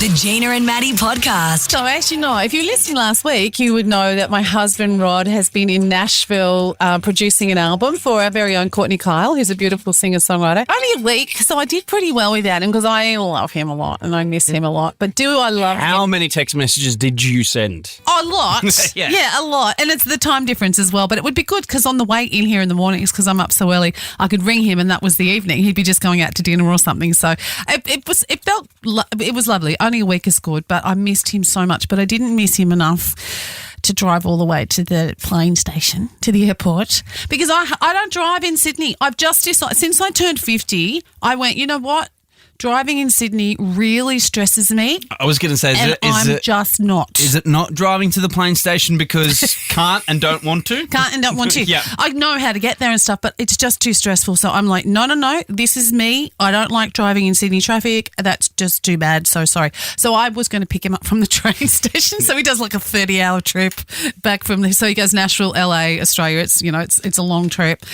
The Gina and Maddie podcast. So actually, no, if you listened last week, you would know that my husband Rod has been in Nashville producing an album for our very own Courtney Kyle, who's a beautiful singer-songwriter. Only a week, so I did pretty well without him because I love him a lot and I miss him a lot. But do I love him? How many text messages did you send? A lot. Yeah. A lot. And it's the time difference as well. But it would be good because on the way in here in the mornings, because I'm up so early, I could ring him and that was the evening. He'd be just going out to dinner or something. So it was lovely. Only a week is good, but I missed him so much. But I didn't miss him enough to drive all the way to the plane station, to the airport, because I don't drive in Sydney. I've just decided, since I turned 50, I went, you know what? Driving in Sydney really stresses me. I was going to say, just not. Is it not driving to the plane station because can't and don't want to? Can't and don't want to. Yeah. I know how to get there and stuff, but it's just too stressful. So I'm like, no, this is me. I don't like driving in Sydney traffic. That's just too bad. So sorry. So I was going to pick him up from the train station. So he does like a 30-hour trip back from there. So he goes Nashville, LA, Australia. It's a long trip.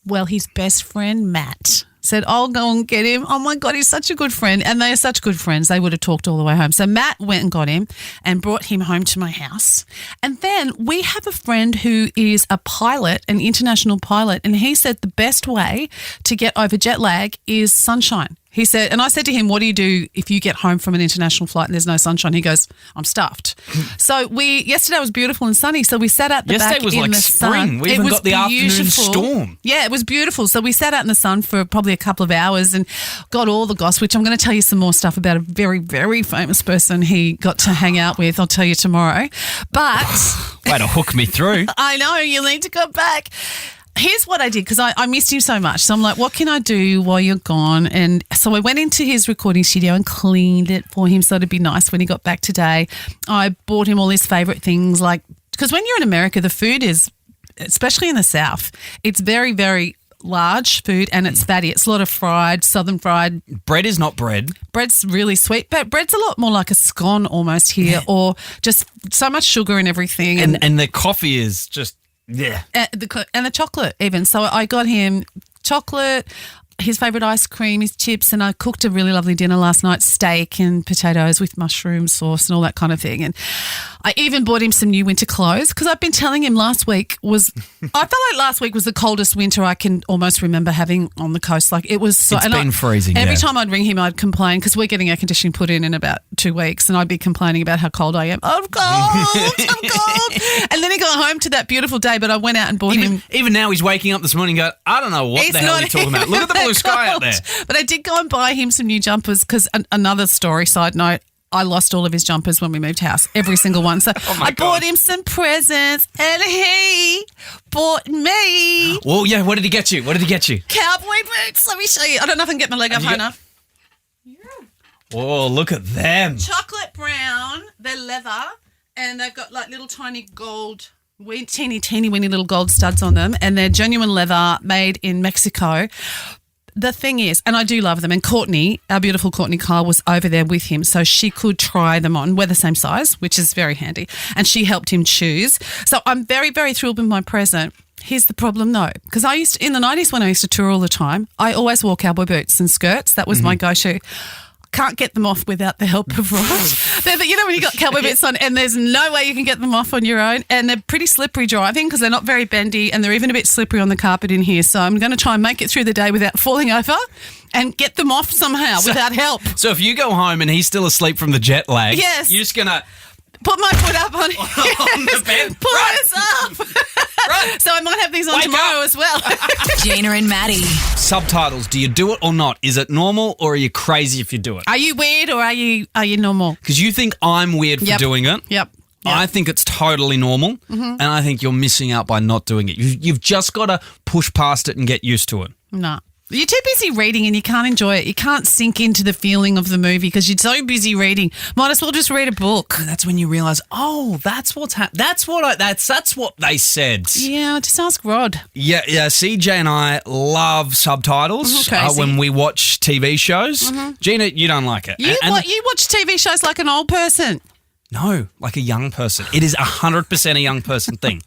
Well, his best friend, Matt, said, I'll go and get him. Oh, my God, he's such a good friend. And they are such good friends. They would have talked all the way home. So Matt went and got him and brought him home to my house. And then we have a friend who is a pilot, an international pilot, and he said the best way to get over jet lag is sunshine. He said, and I said to him, what do you do if you get home from an international flight and there's no sunshine? He goes, I'm stuffed. So yesterday was beautiful and sunny. So we sat out the back in the sun. Yesterday was like spring. We even got the afternoon storm. Yeah, it was beautiful. So we sat out in the sun for probably a couple of hours and got all the goss, which I'm going to tell you some more stuff about a very, very famous person he got to hang out with. I'll tell you tomorrow. But way to hook me through. I know, you need to go back. Here's what I did, because I missed him so much. So I'm like, what can I do while you're gone? And so I went into his recording studio and cleaned it for him so it'd be nice when he got back today. I bought him all his favourite things, like, because when you're in America, the food is, especially in the South, it's very, very large food and it's fatty. It's a lot of fried, southern fried. Bread is not bread. Bread's really sweet, but bread's a lot more like a scone almost here, or just so much sugar and everything. And the coffee is just... Yeah. And the chocolate even. So I got him chocolate, his favourite ice cream, his chips, and I cooked a really lovely dinner last night, steak and potatoes with mushroom sauce and all that kind of thing. And I even bought him some new winter clothes because I've been telling him I felt like last week was the coldest winter I can almost remember having on the coast. Like it was so... It's been freezing, Every time I'd ring him, I'd complain because we're getting air conditioning put in about 2 weeks and I'd be complaining about how cold I am. I'm cold. And then he got home to that beautiful day, but I went out and bought him... Even now he's waking up this morning and going, I don't know what the hell you're talking about. Look at the blue sky out there. But I did go and buy him some new jumpers because another story, side note, I lost all of his jumpers when we moved house, every single one. So I bought him some presents and he bought me. Well, yeah, what did he get you? Cowboy boots. Let me show you. I don't know if I can get my leg up high enough. Oh, look at them. Chocolate brown. They're leather and they've got like little tiny gold, teeny weeny little gold studs on them, and they're genuine leather made in Mexico. The thing is, and I do love them, and Courtney, our beautiful Courtney Kyle, was over there with him so she could try them on. We're the same size, which is very handy, and she helped him choose. So I'm very, very thrilled with my present. Here's the problem though, because in the 90s when I used to tour all the time, I always wore cowboy boots and skirts. That was my go-to. Can't get them off without the help of Rod. You know when you got cowboy boots on and there's no way you can get them off on your own, and they're pretty slippery driving because they're not very bendy and they're even a bit slippery on the carpet in here. So I'm going to try and make it through the day without falling over and get them off somehow without help. So if you go home and he's still asleep from the jet lag, yes, you're just going to... Put my foot up on the bed. Pull us up. Right. So I might have these on tomorrow as well. Gina and Maddie. Subtitles, do you do it or not? Is it normal or are you crazy if you do it? Are you weird or are you normal? Because you think I'm weird for doing it. Yep. I think it's totally normal, and I think you're missing out by not doing it. You've just got to push past it and get used to it. No. You're too busy reading and you can't enjoy it. You can't sink into the feeling of the movie because you're so busy reading. Might as well just read a book. That's when you realise, that's what's happening. That's what they said. Yeah, just ask Rod. Yeah. CJ and I love subtitles when we watch TV shows. Gina, you don't like it. You watch TV shows like an old person. No, like a young person. It is 100% a young person thing.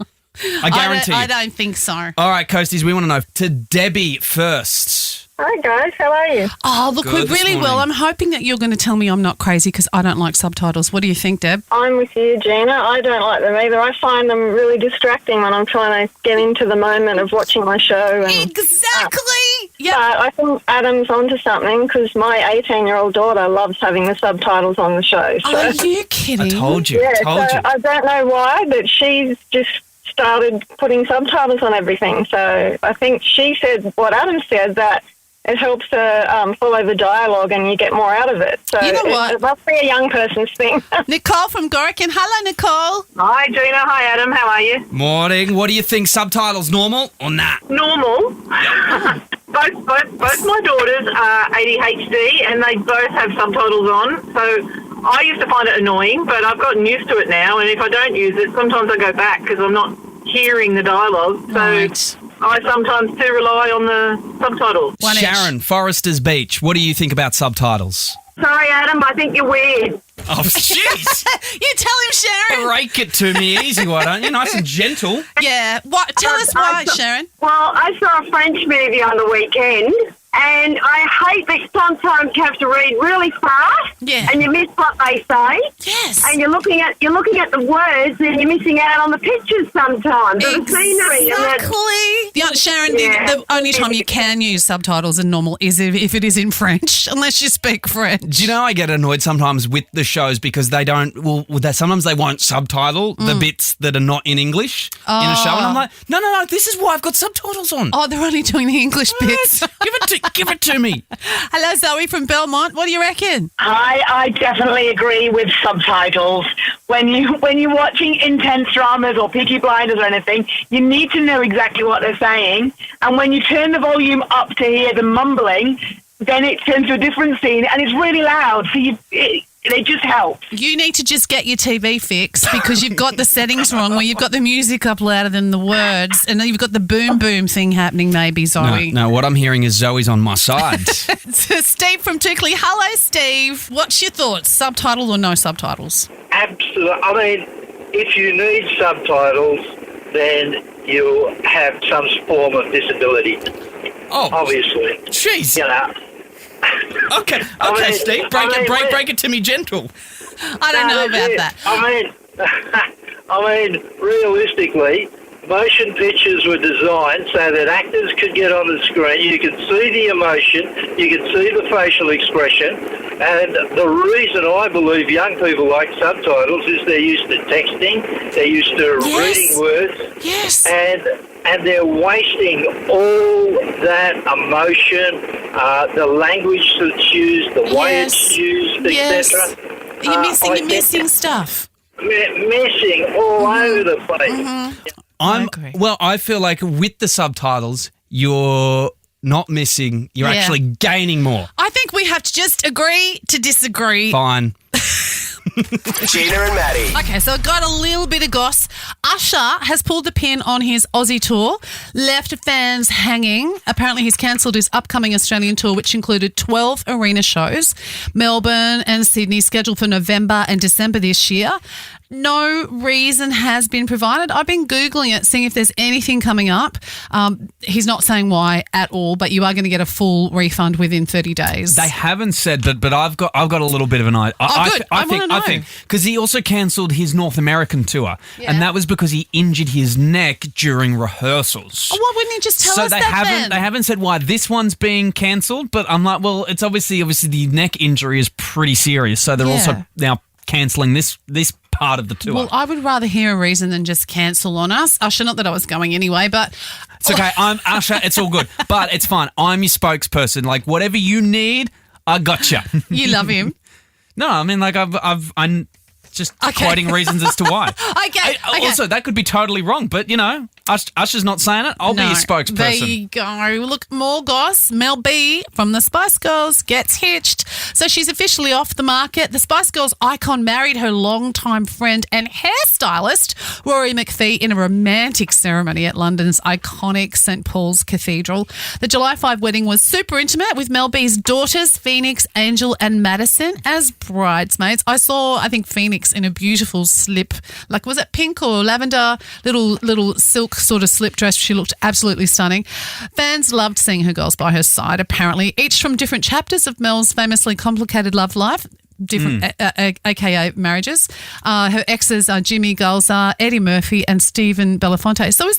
I guarantee you. I don't think so. All right, Coasties, we want to know. To Debbie first. Hi guys, how are you? Oh, look, Good we're this really well. morning. I'm hoping that you're going to tell me I'm not crazy because I don't like subtitles. What do you think, Deb? I'm with you, Gina. I don't like them either. I find them really distracting when I'm trying to get into the moment of watching my show. Exactly. Yeah. But I think Adam's onto something because my 18-year-old daughter loves having the subtitles on the show. So. Are you kidding? I told you. Yeah, told so you. I don't know why, but she's just started putting subtitles on everything. So I think she said what Adam said, that it helps her follow the dialogue and you get more out of it. So You know what? it must be a young person's thing. Nicole from Gorican. Hello, Nicole. Hi, Gina. Hi, Adam. How are you? Morning. What do you think? Subtitles normal or not? Normal. both my daughters are ADHD and they both have subtitles on. So I used to find it annoying, but I've gotten used to it now. And if I don't use it, sometimes I go back because I'm not hearing the dialogue. So Right. I sometimes do rely on the subtitles. One each. Sharon, Foresters Beach. What do you think about subtitles? Sorry, Adam, I think you're weird. Oh, jeez. You tell him, Sharon. Break it to me easy, why don't you? Nice and gentle. Yeah. What? Tell us why, Sharon. Well, I saw a French movie on the weekend, and I hate that sometimes you have to read really fast, Yeah. and you miss what they say, Yes. and you're looking at the words, and you're missing out on the pictures sometimes, or the scenery. And then, Exactly. Sharon, Yeah. the only time you can use subtitles in normal is if it is in French, unless you speak French. Do you know I get annoyed sometimes with the shows because they don't, sometimes they won't subtitle the bits that are not in English in a show. And I'm like, no, this is why I've got subtitles on. Oh, they're only doing the English bits. Give it to me. Hello, Zoe from Belmont. What do you reckon? I definitely agree with subtitles. When you're watching intense dramas or Peaky Blinders or anything, you need to know exactly what they're saying. And when you turn the volume up to hear the mumbling, then it turns to a different scene and it's really loud. So they just help. You need to just get your TV fixed because you've got the settings wrong where you've got the music up louder than the words and then you've got the boom boom thing happening maybe, Zoe. No, what I'm hearing is Zoe's on my side. Steve from Tukley. Hello, Steve. What's your thoughts? Subtitles or no subtitles? Absolutely. I mean, if you need subtitles, then you have some form of disability, Oh, obviously. jeez. You know. Okay, I mean, Steve. Break it to me gentle. I don't know about that. I mean, realistically, motion pictures were designed so that actors could get on the screen. You could see the emotion, you could see the facial expression, and the reason I believe young people like subtitles is they're used to texting, they're used to reading words, Yes. and they're wasting all that emotion, the language that's used, the way it's used, Yes. etc. You're missing stuff. Messing all over the place. agree. I feel like with the subtitles, you're not missing, you're Yeah. actually gaining more. I think we have to just agree to disagree. Fine. Gina and Maddie. Okay, so I got a little bit of goss. Usher has pulled the pin on his Aussie tour, left fans hanging. Apparently, he's cancelled his upcoming Australian tour, which included 12 arena shows, Melbourne and Sydney, scheduled for November and December this year. No reason has been provided. I've been Googling it, seeing if there's anything coming up. He's not saying why at all, but you are going to get a full refund within 30 days. They haven't said, but I've got a little bit of an idea. Good. I wanna know. I think because he also cancelled his North American tour, Yeah. and that was because he injured his neck during rehearsals. Oh, why wouldn't you just tell us they that haven't then? they haven't said why this one's being cancelled, but I'm like, well, it's obviously the neck injury is pretty serious, so they're Yeah. also now cancelling this part of the tour. Well, I would rather hear a reason than just cancel on us. Usher, not that I was going anyway, but It's okay. I'm Usher. It's all good, but it's fine. I'm your spokesperson. Like whatever you need, I gotcha. you love him. No, I mean like I'm just Okay. quoting reasons as to why. Okay. Also, that could be totally wrong, but you know, Usher's not saying it. I'll be your spokesperson. There you go. Look, more goss. Mel B from the Spice Girls gets hitched. So she's officially off the market. The Spice Girls icon married her longtime friend and hairstylist, Rory McPhee, in a romantic ceremony at London's iconic St. Paul's Cathedral. The July 5 wedding was super intimate with Mel B's daughters, Phoenix, Angel and Madison, as bridesmaids. I think Phoenix Alex in a beautiful slip, like was it pink or lavender, little silk sort of slip dress. She looked absolutely stunning. Fans loved seeing her girls by her side, apparently, each from different chapters of Mel's famously complicated love life. Different, aka marriages. Her exes are Jimmy Gulzar, Eddie Murphy, and Stephen Belafonte. So is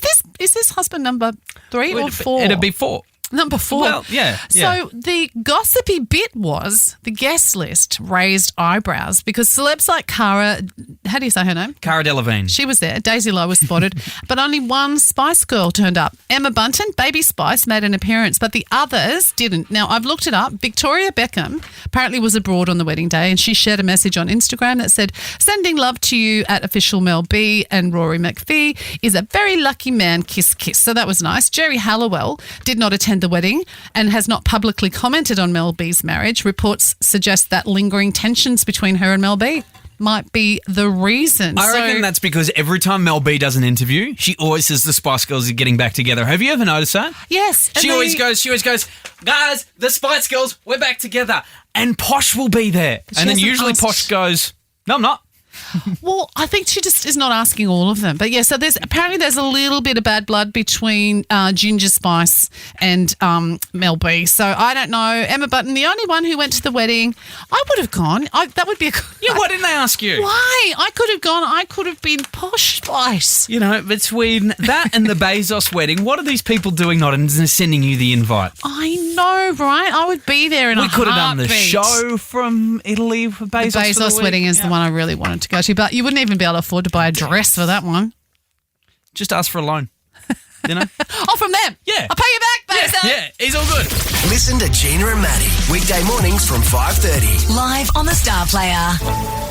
this husband number 3 or 4? It'd be 4. Number 4. Well, yeah. So the gossipy bit was the guest list raised eyebrows because celebs like Cara, how do you say her name? Cara Delevingne. She was there. Daisy Lowe was spotted, but only one Spice Girl turned up. Emma Bunton, Baby Spice, made an appearance, but the others didn't. Now, I've looked it up. Victoria Beckham apparently was abroad on the wedding day, and she shared a message on Instagram that said, "Sending love to you at official Mel B, and Rory McPhee is a very lucky man, kiss, kiss." So that was nice. Jerry Halliwell did not attend the wedding and has not publicly commented on Mel B's marriage. Reports suggest that lingering tensions between her and Mel B might be the reason. I reckon that's because every time Mel B does an interview, she always says the Spice Girls are getting back together. Have you ever noticed that? Yes. She always goes, guys, the Spice Girls, we're back together. And Posh will be there. And then usually Posh goes, no, I'm not. Well, I think she just is not asking all of them. But yeah, so there's a little bit of bad blood between Ginger Spice and Mel B. So I don't know. Emma Bunton, the only one who went to the wedding, I would have gone. That would be a... Yeah, why didn't they ask you? Why? I could have gone. I could have been Posh Spice. You know, between that and the Bezos wedding, what are these people doing not sending you the invite? I know, right? I would be there in a heartbeat. We could have done the show from Italy for Bezos. The Bezos wedding is the one I really wanted to go to, but you wouldn't even be able to afford to buy a dress for that one. Just ask for a loan, you know? Oh, from them? Yeah. I'll pay you back, Bezos. Yeah, he's all good. Listen to Gina and Maddie weekday mornings from 5:30. Live on the Star Player.